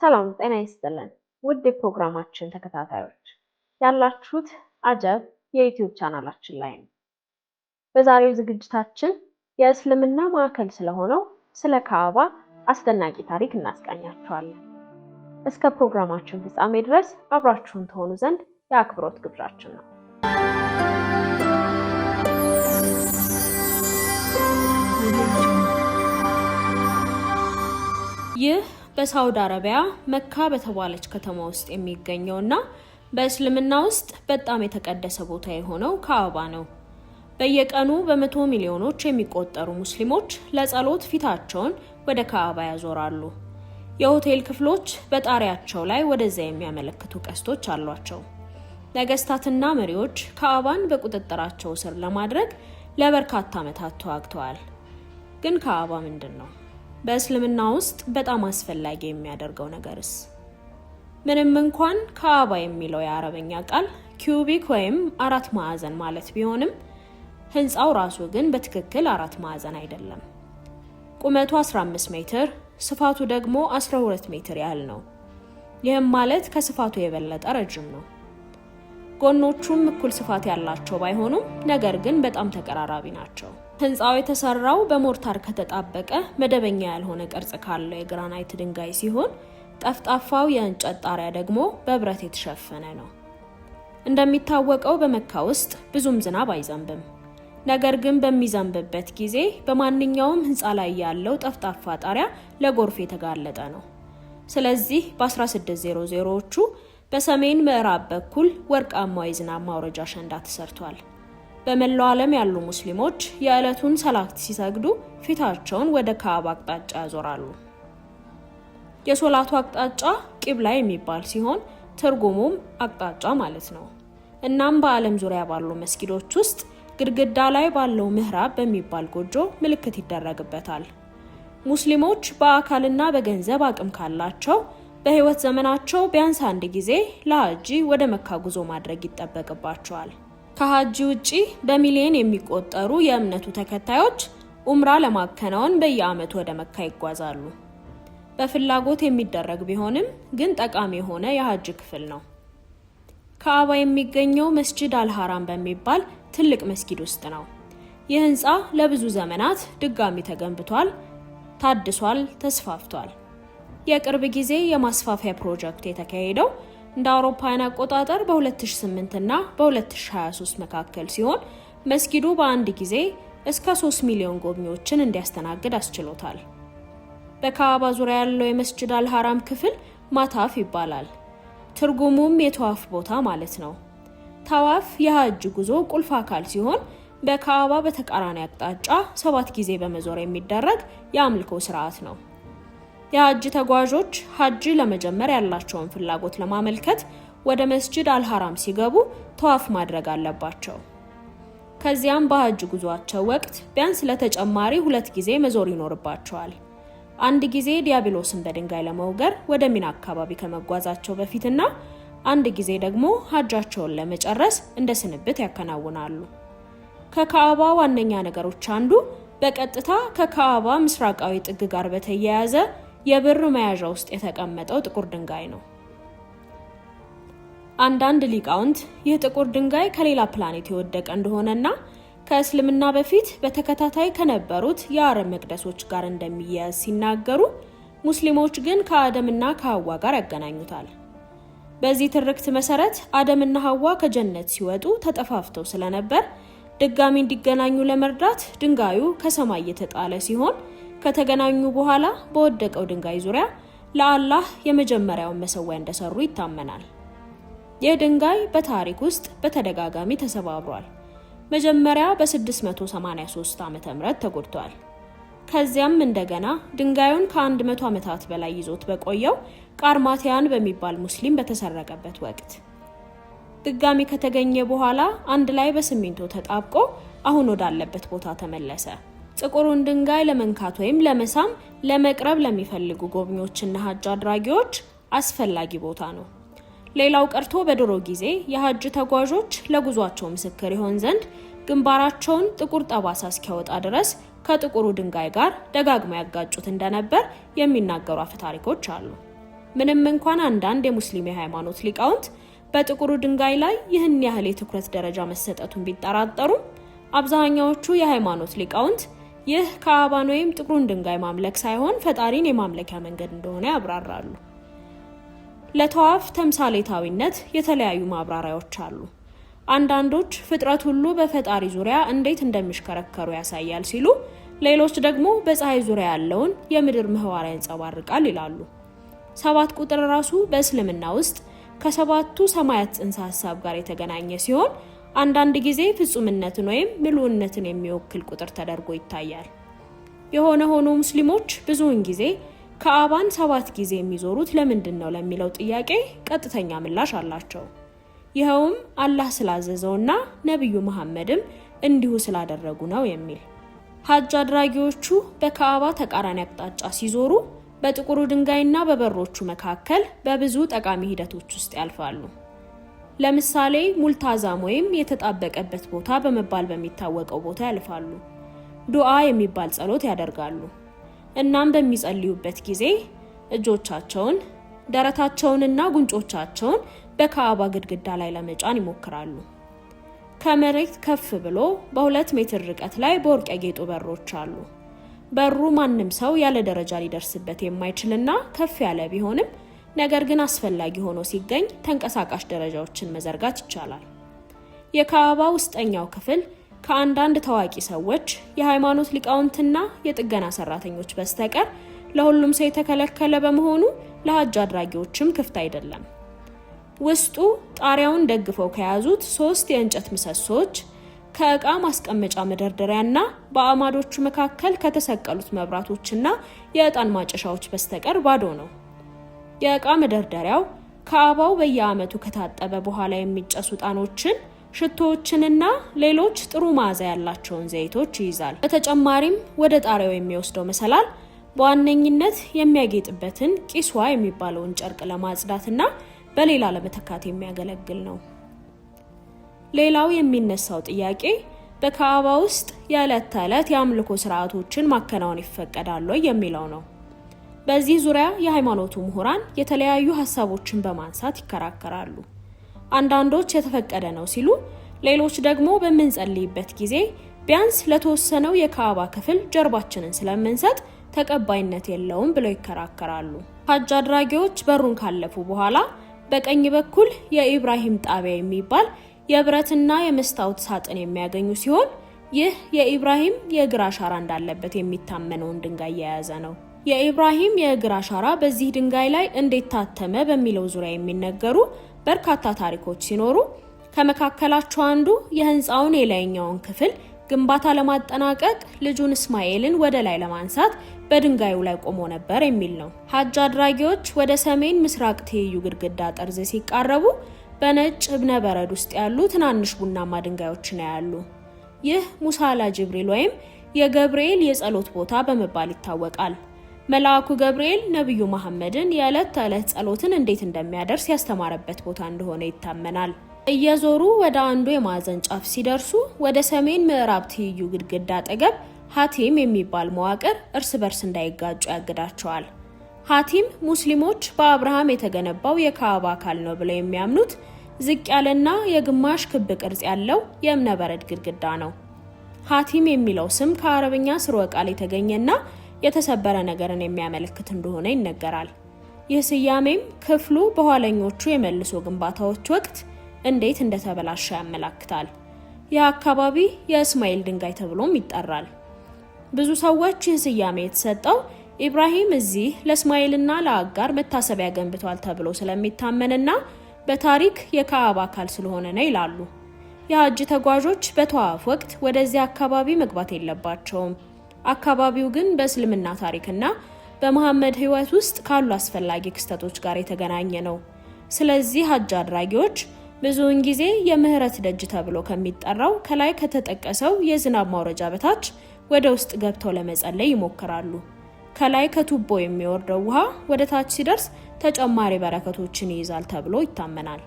ሰላም ጤና ይስጥልን ውድ የፕሮግራማችን ተከታታዮች ያላችሁት አጀብ የዩቲዩብ ቻናላችን ላይ ነው። በዛሬው ዝግጅታችን የእስልምና ማዕከል ስለሆነው ስለ ካዕባ አስደናቂ ታሪክ እናስቃኛችኋለን። እስከ ፕሮግራማችን ፍጻሜ ድረስ አብራችሁን ትሆኑ ዘንድ የአክብሮት ግብዣችን ነው። ይህ በሳውዲ አረቢያ መካ በተባለች ከተማ ውስጥ የሚገኘውና በእስልምና ውስጥ በጣም የተቀደሰ ቦታ የሆነው ካዕባ ነው። በየቀኑ በመቶ ሚሊዮኖች የሚቆጠሩ ሙስሊሞች ለጸሎት ፊታቸውን ወደ ካዕባ ያዞራሉ። የሆቴል ክፍሎች በጣሪያቸው ላይ ወደዛ የሚያመለክቱ ቀስቶች አሏቸው። ነገስታትና መሪዎች ካዕባን በቁጥጥራቸው ስር ለማድረግ ለበርካታ ዓመታት ተዋግተዋል። ግን ካዕባ ምንድን ነው? በእስልምና ውስጥ በጣም አስፈላጊ የሚያደርገው ነገርስ? ምንም እንኳን ካዕባ የሚለው የአረበኛ ቃል ኪዩቢክ ወይም አራት ማዕዘን ማለት ቢሆንም ህንፃው ራሱ ግን በትክክል አራት ማዕዘን አይደለም። ቁመቱ 15 ሜትር፣ ስፋቱ ደግሞ 12 ሜትር ያህል ነው። ይህም ማለት ከስፋቱ የበለጠ ረጅም ነው። ጎኖቹም እኩል ስፋት ያላቸው ባይሆኑም ነገር ግን በጣም ተቀራራቢ ናቸው። ህንፃው የተሰራው በሞርታር ከተጣበቀ መደበኛ ያልሆነ ቅርጽ ካለው የግራናይት ድንጋይ ሲሆን ጠፍጣፋው የእንጨት ጣሪያ ደግሞ በብረት የተሸፈነ ነው። እንደሚታወቀው በመካ ውስጥ ብዙም ዝናብ አይዘንብም። ነገር ግን በሚዘንብበት ጊዜ በማንኛውም ህንፃ ላይ ያለው ጠፍጣፋ ጣሪያ ለጎርፍ የተጋለጠ ነው። ስለዚህ በ1600ዎቹ በሰሜን ምዕራብ በኩል ወርቃማው የዝናብ ማውረጃ አሸንዳ ተሰርቷል። በመላው ዓለም ያሉ ሙስሊሞች የዕለቱን ሰላት ሲሰግዱ ፊታቸውን ወደ ካዕባ አቅጣጫ ያዞራሉ። የሶላቱ አቅጣጫ ቂብላ የሚባል ሲሆን ትርጉሙም አቅጣጫ ማለት ነው። እናም በዓለም ዙሪያ ባሉ መስጊዶች ውስጥ ግድግዳ ላይ ባለው ምሕራብ በሚባል ጎጆ ምልክት ይደረግበታል። ሙስሊሞች በአካልና በገንዘብ አቅም ካላቸው በህይወት ዘመናቸው ቢያንስ አንድ ጊዜ ለሐጅ ወደ መካ ጉዞ ማድረግ ይጠበቅባቸዋል። ከሐጅ ውጪ በሚሊዮን የሚቆጠሩ የእምነቱ ተከታዮች ኡምራ ለማከናወን በየዓመቱ ወደ መካ ይጓዛሉ። በፍላጎት የሚደረግ ቢሆንም ግን ጠቃሚ የሆነ የሐጅ ክፍል ነው። ካዕባ የሚገኘው መስጂድ አልሐራም በሚባል ትልቅ መስጊድ ውስጥ ነው። ይህ ህንፃ ለብዙ ዘመናት ድጋሚ ተገንብቷል፣ ታድሷል፣ ተስፋፍቷል። የቅርብ ጊዜ የማስፋፊያ ፕሮጀክት የተካሄደው እንደ አውሮፓውያን አቆጣጠር በ2008 እና በ2023 መካከል ሲሆን መስጊዱ በአንድ ጊዜ እስከ 3 ሚሊዮን ጎብኚዎችን እንዲያስተናግድ አስችሎታል። በካዕባ ዙሪያ ያለው የመስጂድ አልሐራም ክፍል ማታፍ ይባላል። ትርጉሙም የተዋፍ ቦታ ማለት ነው። ተዋፍ የሐጅ ጉዞ ቁልፍ አካል ሲሆን በካዕባ በተቃራኒ አቅጣጫ 7 ጊዜ በመዞር የሚደረግ የአምልኮ ስርዓት ነው። የሐጅ ተጓዦች ሐጅ ለመጀመር ያላቸውን ፍላጎት ለማመልከት ወደ መስጂድ አልሐራም ሲገቡ ተዋፍ ማድረግ አለባቸው። ከዚያም በሐጅ ጉዟቸው ወቅት ቢያንስ ለተጨማሪ 2 ጊዜ መዞር ይኖርባቸዋል። አንድ ጊዜ ዲያብሎስን በድንጋይ ለመውገር ወደ ሚና አካባቢ ከመጓዛቸው በፊትና አንድ ጊዜ ደግሞ ሐጃቸውን ለመጨረስ እንደ ስንብት ያከናውናሉ። ከካዕባ ዋነኛ ነገሮች አንዱ በቀጥታ ከካዕባ ምስራቃዊ ጥግ ጋር በተያያዘ የብር መያዣ ውስጥ የተቀመጠው ጥቁር ድንጋይ ነው። አንዳንድ ሊቃውንት ይህ ጥቁር ድንጋይ ከሌላ ፕላኔት የወደቀ እንደሆነና ከእስልምና በፊት በተከታታይ ከነበሩት የአረብ መቅደሶች ጋር እንደሚያያዝ ሲናገሩ፣ ሙስሊሞች ግን ከአደምና ከሐዋ ጋር ያገናኙታል። በዚህ ትርክት መሰረት አደምና ሐዋ ከጀነት ሲወጡ ተጠፋፍተው ስለነበር ድጋሚ እንዲገናኙ ለመርዳት ድንጋዩ ከሰማይ የተጣለ ሲሆን ከተገናኙ በኋላ በወደቀው ድንጋይ ዙሪያ ለአላህ የመጀመሪያውን መሰዊያ እንደሰሩ ይታመናል። ይህ ድንጋይ በታሪክ ውስጥ በተደጋጋሚ ተሰባብሯል። መጀመሪያ በ683 ዓመተ ምህረት ተጎድቷል። ከዚያም እንደገና ድንጋዩን ከ100 ዓመታት በላይ ይዞት በቆየው ቃርማቲያን በሚባል ሙስሊም በተሰረቀበት ወቅት ድጋሚ ከተገኘ በኋላ አንድ ላይ በሲሚንቶ ተጣብቆ አሁን ወዳለበት ቦታ ተመለሰ። ጥቁሩን ድንጋይ ለመንካት ወይም ለመሳም ለመቅረብ ለሚፈልጉ ጎብኚዎችና ሐጅ አድራጊዎች አስፈላጊ ቦታ ነው። ሌላው ቀርቶ በድሮ ጊዜ የሐጅ ተጓዦች ለጉዟቸው ምስክር ይሆን ዘንድ ግንባራቸውን ጥቁር ጠባሳ እስኪያወጣ ድረስ ከጥቁሩ ድንጋይ ጋር ደጋግመው ያጋጩት እንደነበር የሚናገሩ አፈ ታሪኮች አሉ። ምንም እንኳን አንዳንድ የሙስሊም የሃይማኖት ሊቃውንት በጥቁሩ ድንጋይ ላይ ይህን ያህል የትኩረት ደረጃ መሰጠቱን ቢጠራጠሩም አብዛኛዎቹ የሃይማኖት ሊቃውንት ይህ ካዕባን ወይም ጥቁሩን ድንጋይ ማምለክ ሳይሆን ፈጣሪን የማምለኪያ መንገድ እንደሆነ ያብራራሉ። ለተዋፍ ተምሳሌታዊነት የተለያዩ ማብራሪያዎች አሉ። አንዳንዶች ፍጥረት ሁሉ በፈጣሪ ዙሪያ እንዴት እንደሚሽከረከሩ ያሳያል ሲሉ፣ ሌሎች ደግሞ በፀሐይ ዙሪያ ያለውን የምድር ምህዋር ያንጸባርቃል ይላሉ። 7 ቁጥር ራሱ በእስልምና ውስጥ ከሰባቱ ሰማያት ጽንሰ ሐሳብ ጋር የተገናኘ ሲሆን አንዳንድ ጊዜ ፍጹምነትን ወይም ምሉዕነትን የሚወክል ቁጥር ተደርጎ ይታያል። የሆነ ሆኖ ሙስሊሞች ብዙውን ጊዜ ካዕባን 7 ጊዜ የሚዞሩት ለምንድን ነው ለሚለው ጥያቄ ቀጥተኛ ምላሽ አላቸው። ይኸውም አላህ ስላዘዘውና ነብዩ መሐመድም እንዲሁ ስላደረጉ ነው የሚል። ሐጅ አድራጊዎቹ በካዕባ ተቃራኒ አቅጣጫ ሲዞሩ በጥቁሩ ድንጋይና በበሮቹ መካከል በብዙ ጠቃሚ ሂደቶች ውስጥ ያልፋሉ። ለምሳሌ ሙልታዛም ወይም የተጣበቀበት ቦታ በመባል በሚታወቀው ቦታ ያልፋሉ። ዱዓ የሚባል ጸሎት ያደርጋሉ። እናም በሚጸልዩበት ጊዜ እጆቻቸውን፣ ደረታቸውንና ጉንጮቻቸውን በካዕባ ግድግዳ ላይ ለመጫን ይሞክራሉ። ከመሬት ከፍ ብሎ በ2 ሜትር ርቀት ላይ በወርቅ ያጌጡ በሮች አሉ። በሩ ማንም ሰው ያለ ደረጃ ሊደርስበት የማይችልና ከፍ ያለ ቢሆንም ነገር ግን አስፈላጊ ሆኖ ሲገኝ ተንቀሳቃሽ ደረጃዎችን መዘርጋት ይቻላል። የካዕባ ውስጠኛው ክፍል ከአንዳንድ ታዋቂ ሰዎች፣ የሃይማኖት ሊቃውንትና የጥገና ሰራተኞች በስተቀር ለሁሉም ሰው የተከለከለ በመሆኑ ለሐጅ አድራጊዎችም ክፍት አይደለም። ውስጡ ጣሪያውን ደግፈው ከያዙት 3 የእንጨት ምሰሶች፣ ከዕቃ ማስቀመጫ መደርደሪያና በአዕማዶቹ መካከል ከተሰቀሉት መብራቶችና የዕጣን ማጨሻዎች በስተቀር ባዶ ነው። የዕቃ መደርደሪያው ካዕባው በየዓመቱ ከታጠበ በኋላ የሚጨሱ ዕጣኖችን፣ ሽቶዎችንና ሌሎች ጥሩ መዓዛ ያላቸውን ዘይቶች ይይዛል። በተጨማሪም ወደ ጣሪያው የሚወስደው መሰላል በዋነኝነት የሚያጌጥበትን ቂስዋ የሚባለውን ጨርቅ ለማጽዳትና በሌላ ለመተካት የሚያገለግል ነው። ሌላው የሚነሳው ጥያቄ በካዕባ ውስጥ የዕለት ተዕለት የአምልኮ ስርዓቶችን ማከናወን ይፈቀዳል ወይ የሚለው ነው። በዚህ ዙሪያ የሃይማኖቱ ምሁራን የተለያዩ ሐሳቦችን በማንሳት ይከራከራሉ። አንዳንዶች የተፈቀደ ነው ሲሉ፣ ሌሎች ደግሞ በምንጸልይበት ጊዜ ቢያንስ ለተወሰነው የካዕባ ክፍል ጀርባችንን ስለምንሰጥ ተቀባይነት የለውም ብለው ይከራከራሉ። ሐጅ አድራጊዎች በሩን ካለፉ በኋላ በቀኝ በኩል የኢብራሂም ጣቢያ የሚባል የብረትና የመስታወት ሳጥን የሚያገኙ ሲሆን ይህ የኢብራሂም የእግር አሻራ እንዳለበት የሚታመነውን ድንጋይ የያዘ ነው። የኢብራሂም የእግር አሻራ በዚህ ድንጋይ ላይ እንዴት ታተመ በሚለው ዙሪያ የሚነገሩ በርካታ ታሪኮች ሲኖሩ ከመካከላቸው አንዱ የህንፃውን የላይኛውን ክፍል ግንባታ ለማጠናቀቅ ልጁን እስማኤልን ወደ ላይ ለማንሳት በድንጋዩ ላይ ቆሞ ነበር የሚል ነው። ሐጅ አድራጊዎች ወደ ሰሜን ምስራቅ ትይዩ ግድግዳ ጠርዝ ሲቃረቡ በነጭ እብነ በረድ ውስጥ ያሉ ትናንሽ ቡናማ ድንጋዮችን ያያሉ። ይህ ሙሳላ ጅብሪል ወይም የገብርኤል የጸሎት ቦታ በመባል ይታወቃል። መልአኩ ገብርኤል ነብዩ መሐመድን የዕለት ተዕለት ጸሎትን እንዴት እንደሚያደርስ ያስተማረበት ቦታ እንደሆነ ይታመናል። እየዞሩ ወደ አንዱ የማዕዘን ጫፍ ሲደርሱ ወደ ሰሜን ምዕራብ ትይዩ ግድግዳ አጠገብ ሐቲም የሚባል መዋቅር እርስ በርስ እንዳይጋጩ ያግዳቸዋል። ሐቲም ሙስሊሞች በአብርሃም የተገነባው የካዕባ አካል ነው ብለው የሚያምኑት ዝቅ ያለና የግማሽ ክብ ቅርጽ ያለው የእብነ በረድ ግድግዳ ነው። ሐቲም የሚለው ስም ከአረብኛ ስርወ ቃል የተገኘና የተሰበረ ነገርን የሚያመለክት እንደሆነ ይነገራል። ይህ ስያሜም ክፍሉ በኋለኞቹ የመልሶ ግንባታዎች ወቅት እንዴት እንደተበላሸ ያመለክታል። ይህ አካባቢ የእስማኤል ድንጋይ ተብሎም ይጠራል። ብዙ ሰዎች ይህ ስያሜ የተሰጠው ኢብራሂም እዚህ ለእስማኤልና ለአጋር መታሰቢያ ገንብቷል ተብሎ ስለሚታመንና በታሪክ የካዕባ አካል ስለሆነ ነው ይላሉ። የሐጅ ተጓዦች በተዋፍ ወቅት ወደዚህ አካባቢ መግባት የለባቸውም። አካባቢው ግን በእስልምና ታሪክና በመሐመድ ሕይወት ውስጥ ካሉ አስፈላጊ ክስተቶች ጋር የተገናኘ ነው። ስለዚህ ሐጅ አድራጊዎች ብዙውን ጊዜ የምህረት ደጅ ተብሎ ከሚጠራው ከላይ ከተጠቀሰው የዝናብ ማውረጃ በታች ወደ ውስጥ ገብተው ለመጸለይ ይሞክራሉ። ከላይ ከቱቦ የሚወርደው ውሃ ወደ ታች ሲደርስ ተጨማሪ በረከቶችን ይይዛል ተብሎ ይታመናል።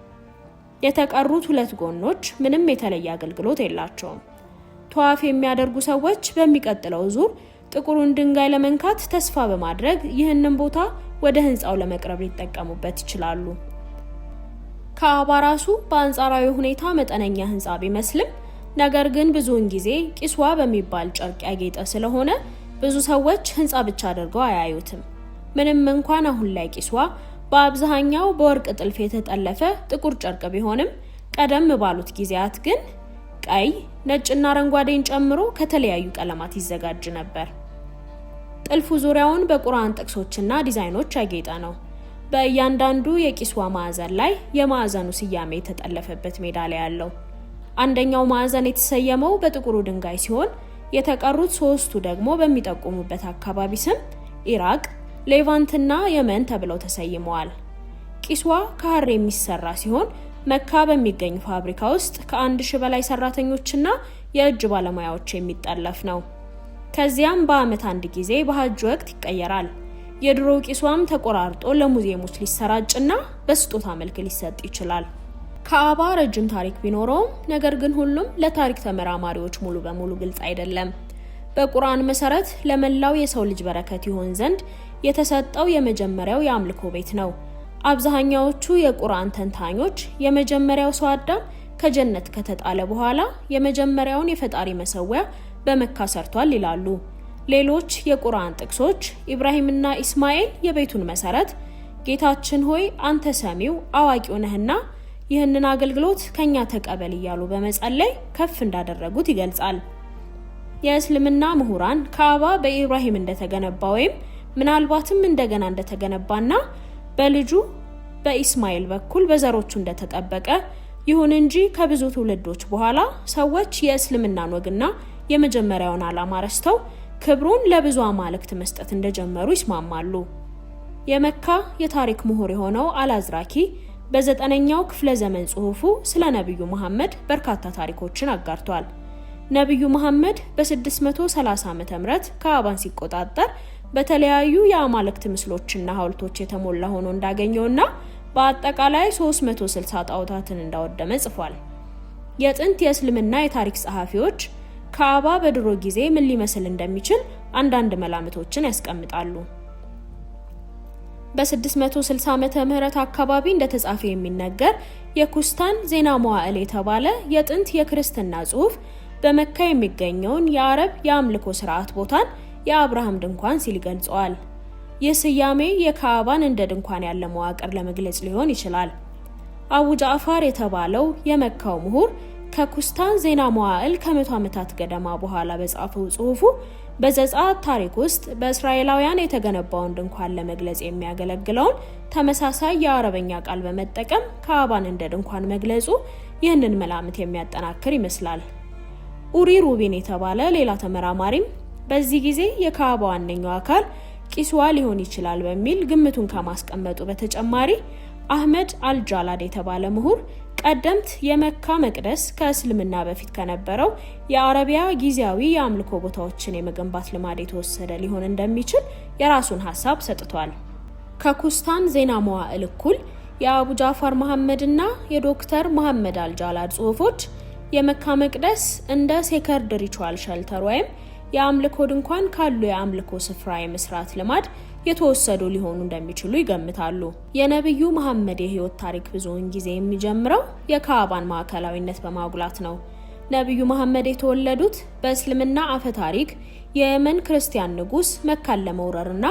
የተቀሩት 2 ጎኖች ምንም የተለየ አገልግሎት የላቸውም። ተዋፍ የሚያደርጉ ሰዎች በሚቀጥለው ዙር ጥቁሩን ድንጋይ ለመንካት ተስፋ በማድረግ ይህንን ቦታ ወደ ህንጻው ለመቅረብ ሊጠቀሙበት ይችላሉ። ካዕባ ራሱ በአንጻራዊ ሁኔታ መጠነኛ ህንጻ ቢመስልም ነገር ግን ብዙውን ጊዜ ቂስዋ በሚባል ጨርቅ ያጌጠ ስለሆነ ብዙ ሰዎች ህንጻ ብቻ አድርገው አያዩትም። ምንም እንኳን አሁን ላይ ቂስዋ በአብዛኛው በወርቅ ጥልፍ የተጠለፈ ጥቁር ጨርቅ ቢሆንም ቀደም ባሉት ጊዜያት ግን ቀይ፣ ነጭና አረንጓዴን ጨምሮ ከተለያዩ ቀለማት ይዘጋጅ ነበር። ጥልፉ ዙሪያውን በቁርአን ጥቅሶችና ዲዛይኖች ያጌጠ ነው። በእያንዳንዱ የቂስዋ ማዕዘን ላይ የማዕዘኑ ስያሜ የተጠለፈበት ሜዳሊያ አለው። አንደኛው ማዕዘን የተሰየመው በጥቁሩ ድንጋይ ሲሆን የተቀሩት ሶስቱ ደግሞ በሚጠቁሙበት አካባቢ ስም ኢራቅ፣ ሌቫንትና የመን ተብለው ተሰይመዋል። ቂስዋ ከሐር የሚሰራ ሲሆን መካ በሚገኝ ፋብሪካ ውስጥ ከ1000 በላይ ሰራተኞችና የእጅ ባለሙያዎች የሚጠለፍ ነው። ከዚያም በአመት አንድ ጊዜ በሐጅ ወቅት ይቀየራል። የድሮ ቂስዋም ተቆራርጦ ለሙዚየሞች ሊሰራጭና በስጦታ መልክ ሊሰጥ ይችላል። ካዕባ ረጅም ታሪክ ቢኖረውም ነገር ግን ሁሉም ለታሪክ ተመራማሪዎች ሙሉ በሙሉ ግልጽ አይደለም። በቁርአን መሰረት ለመላው የሰው ልጅ በረከት ይሆን ዘንድ የተሰጠው የመጀመሪያው የአምልኮ ቤት ነው። አብዛኛዎቹ የቁርአን ተንታኞች የመጀመሪያው ሰው አዳም ከጀነት ከተጣለ በኋላ የመጀመሪያውን የፈጣሪ መሰዊያ በመካ ሰርቷል ይላሉ። ሌሎች የቁርአን ጥቅሶች ኢብራሂምና ኢስማኤል የቤቱን መሰረት ጌታችን ሆይ አንተ ሰሚው አዋቂው ነህና ይህንን አገልግሎት ከኛ ተቀበል እያሉ በመጸለይ ከፍ እንዳደረጉት ይገልጻል። የእስልምና ምሁራን ካዕባ በኢብራሂም እንደተገነባ ወይም ምናልባትም እንደገና እንደተገነባና በልጁ በኢስማኤል በኩል በዘሮቹ እንደተጠበቀ ይሁን እንጂ ከብዙ ትውልዶች በኋላ ሰዎች የእስልምናን ወግና የመጀመሪያውን ዓላማ ረስተው ክብሩን ለብዙ አማልክት መስጠት እንደጀመሩ ይስማማሉ። የመካ የታሪክ ምሁር የሆነው አልአዝራኪ በ9ኛው ክፍለ ዘመን ጽሑፉ ስለ ነብዩ መሐመድ በርካታ ታሪኮችን አጋርቷል። ነብዩ መሐመድ በ630 ዓመተ ምህረት ካዕባን ሲቆጣጠር በተለያዩ የአማልክት ምስሎችና ሐውልቶች የተሞላ ሆኖ እንዳገኘውና በአጠቃላይ 360 ጣዖታትን እንዳወደመ ጽፏል። የጥንት የእስልምና የታሪክ ጸሐፊዎች ካዕባ በድሮ ጊዜ ምን ሊመስል እንደሚችል አንዳንድ መላምቶችን ያስቀምጣሉ። በ660 ዓመተ ምህረት አካባቢ እንደተጻፈ የሚነገር የኩስታን ዜና መዋዕል የተባለ የጥንት የክርስትና ጽሑፍ በመካ የሚገኘውን የአረብ የአምልኮ ስርዓት ቦታን የአብርሃም ድንኳን ሲል ገልጸዋል። ይህ ስያሜ የካዕባን እንደ ድንኳን ያለ መዋቅር ለመግለጽ ሊሆን ይችላል። አቡ ጃዕፈር የተባለው የመካው ምሁር ከኩስታን ዜና መዋዕል ከ100 ዓመታት ገደማ በኋላ በጻፈው ጽሑፉ በዘጸአት ታሪክ ውስጥ በእስራኤላውያን የተገነባውን ድንኳን ለመግለጽ የሚያገለግለውን ተመሳሳይ የአረበኛ ቃል በመጠቀም ካዕባን እንደ ድንኳን መግለጹ ይህንን መላምት የሚያጠናክር ይመስላል። ኡሪ ሩቢን የተባለ ሌላ ተመራማሪም በዚህ ጊዜ የካዕባ ዋነኛው አካል ቂስዋ ሊሆን ይችላል በሚል ግምቱን ከማስቀመጡ በተጨማሪ አህመድ አልጃላድ የተባለ ምሁር ቀደምት የመካ መቅደስ ከእስልምና በፊት ከነበረው የአረቢያ ጊዜያዊ የአምልኮ ቦታዎችን የመገንባት ልማድ የተወሰደ ሊሆን እንደሚችል የራሱን ሐሳብ ሰጥቷል። ከኩስታን ዜና መዋዕል እኩል የአቡ ጃዕፈር መሐመድና የዶክተር መሐመድ አልጃላድ ጽሑፎች የመካ መቅደስ እንደ ሴከርድ ሪቹዋል ሸልተር ወይም የአምልኮ ድንኳን ካሉ የአምልኮ ስፍራ የመስራት ልማድ የተወሰዱ ሊሆኑ እንደሚችሉ ይገምታሉ። የነብዩ መሐመድ የህይወት ታሪክ ብዙውን ጊዜ የሚጀምረው የካዕባን ማዕከላዊነት በማጉላት ነው። ነብዩ መሐመድ የተወለዱት በእስልምና አፈ ታሪክ የየመን ክርስቲያን ንጉስ መካን ለመውረርና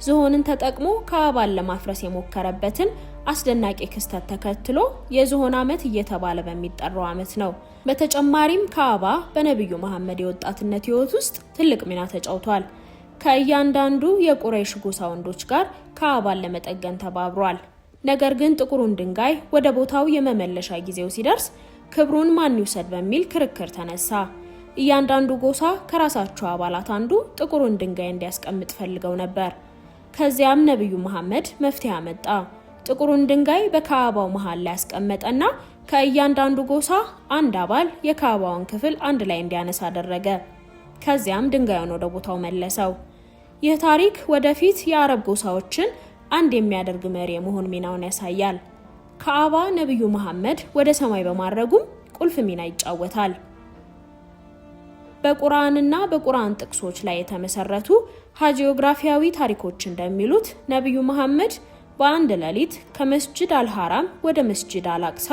ዝሆንን ተጠቅሞ ካዕባን ለማፍረስ የሞከረበትን አስደናቂ ክስተት ተከትሎ የዝሆን ዓመት እየተባለ በሚጠራው ዓመት ነው። በተጨማሪም ካዕባ በነብዩ መሐመድ የወጣትነት ህይወት ውስጥ ትልቅ ሚና ተጫውቷል። ከእያንዳንዱ የቁረይሽ ጎሳ ወንዶች ጋር ካዕባን ለመጠገን ተባብሯል። ነገር ግን ጥቁሩን ድንጋይ ወደ ቦታው የመመለሻ ጊዜው ሲደርስ ክብሩን ማን ይውሰድ በሚል ክርክር ተነሳ። እያንዳንዱ ጎሳ ከራሳቸው አባላት አንዱ ጥቁሩን ድንጋይ እንዲያስቀምጥ ፈልገው ነበር። ከዚያም ነብዩ መሐመድ መፍትሄ አመጣ። ጥቁሩን ድንጋይ በካዕባው መሃል ላይ ያስቀመጠና ከእያንዳንዱ ጎሳ አንድ አባል የካዕባውን ክፍል አንድ ላይ እንዲያነሳ አደረገ። ከዚያም ድንጋዩን ወደ ቦታው መለሰው። ይህ ታሪክ ወደፊት የአረብ ጎሳዎችን አንድ የሚያደርግ መሪ የመሆን ሚናውን ያሳያል። ካዕባ ነብዩ መሐመድ ወደ ሰማይ በማድረጉም ቁልፍ ሚና ይጫወታል። በቁርአንና በቁርአን ጥቅሶች ላይ የተመሰረቱ ሃጂኦግራፊያዊ ታሪኮች እንደሚሉት ነብዩ መሐመድ በአንድ ሌሊት ከመስጂድ አልሐራም ወደ መስጂድ አልአቅሳ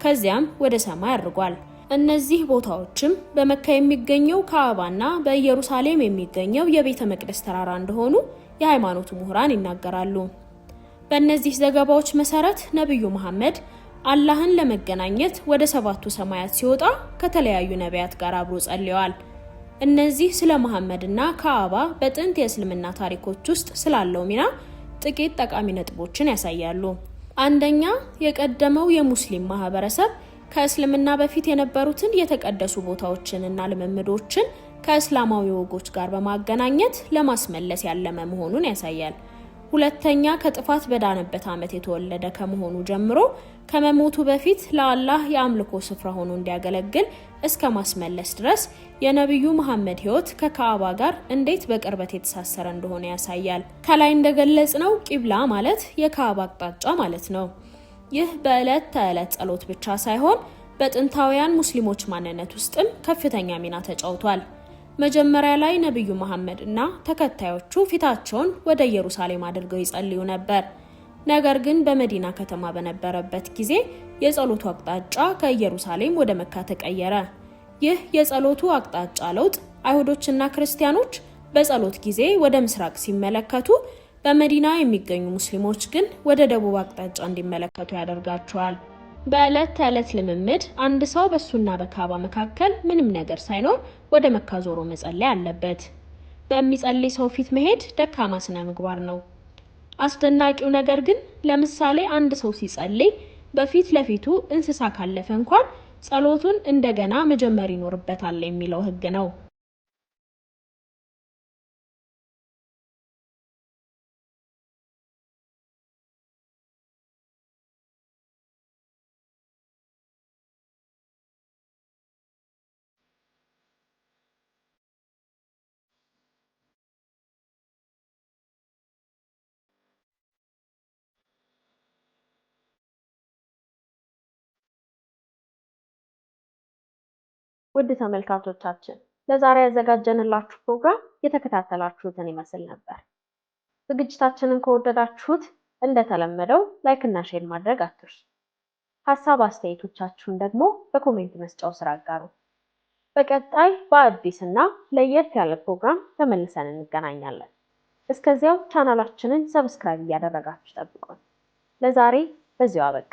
ከዚያም ወደ ሰማይ አድርጓል። እነዚህ ቦታዎችም በመካ የሚገኘው ካዕባና በኢየሩሳሌም የሚገኘው የቤተ መቅደስ ተራራ እንደሆኑ የሃይማኖቱ ምሁራን ይናገራሉ። በእነዚህ ዘገባዎች መሰረት ነብዩ መሐመድ አላህን ለመገናኘት ወደ 7ቱ ሰማያት ሲወጣ ከተለያዩ ነቢያት ጋር አብሮ ጸልየዋል። እነዚህ ስለ መሐመድና ካዕባ በጥንት የእስልምና ታሪኮች ውስጥ ስላለው ሚና ጥቂት ጠቃሚ ነጥቦችን ያሳያሉ። አንደኛ፣ የቀደመው የሙስሊም ማህበረሰብ ከእስልምና በፊት የነበሩትን የተቀደሱ ቦታዎችንና ልምምዶችን ከእስላማዊ ወጎች ጋር በማገናኘት ለማስመለስ ያለመ መሆኑን ያሳያል። ሁለተኛ፣ ከጥፋት በዳነበት ዓመት የተወለደ ከመሆኑ ጀምሮ ከመሞቱ በፊት ለአላህ የአምልኮ ስፍራ ሆኖ እንዲያገለግል እስከ ማስመለስ ድረስ የነብዩ መሐመድ ህይወት ከካዕባ ጋር እንዴት በቅርበት የተሳሰረ እንደሆነ ያሳያል። ከላይ እንደገለጽነው ቂብላ ማለት የካዕባ አቅጣጫ ማለት ነው። ይህ በዕለት ተዕለት ጸሎት ብቻ ሳይሆን በጥንታውያን ሙስሊሞች ማንነት ውስጥም ከፍተኛ ሚና ተጫውቷል። መጀመሪያ ላይ ነብዩ መሐመድ እና ተከታዮቹ ፊታቸውን ወደ ኢየሩሳሌም አድርገው ይጸልዩ ነበር። ነገር ግን በመዲና ከተማ በነበረበት ጊዜ የጸሎቱ አቅጣጫ ከኢየሩሳሌም ወደ መካ ተቀየረ። ይህ የጸሎቱ አቅጣጫ ለውጥ አይሁዶችና ክርስቲያኖች በጸሎት ጊዜ ወደ ምስራቅ ሲመለከቱ፣ በመዲና የሚገኙ ሙስሊሞች ግን ወደ ደቡብ አቅጣጫ እንዲመለከቱ ያደርጋቸዋል። በዕለት ተዕለት ልምምድ አንድ ሰው በሱና በካዕባ መካከል ምንም ነገር ሳይኖር ወደ መካ ዞሮ መጸለይ አለበት። በሚጸልይ ሰው ፊት መሄድ ደካማ ስነ ምግባር ነው። አስደናቂው ነገር ግን ለምሳሌ አንድ ሰው ሲጸልይ በፊት ለፊቱ እንስሳ ካለፈ እንኳን ጸሎቱን እንደገና መጀመር ይኖርበታል የሚለው ህግ ነው። ውድ ተመልካቾቻችን ለዛሬ ያዘጋጀንላችሁ ፕሮግራም የተከታተላችሁትን ይመስል ነበር። ዝግጅታችንን ከወደዳችሁት እንደተለመደው ላይክ እና ሼር ማድረግ አትርሱ። ሐሳብ አስተያየቶቻችሁን ደግሞ በኮሜንት መስጫው ስር አጋሩ። በቀጣይ በአዲስ እና ለየት ያለ ፕሮግራም ተመልሰን እንገናኛለን። እስከዚያው ቻናላችንን ሰብስክራይብ እያደረጋችሁ ጠብቁን። ለዛሬ በዚያው አበቃ።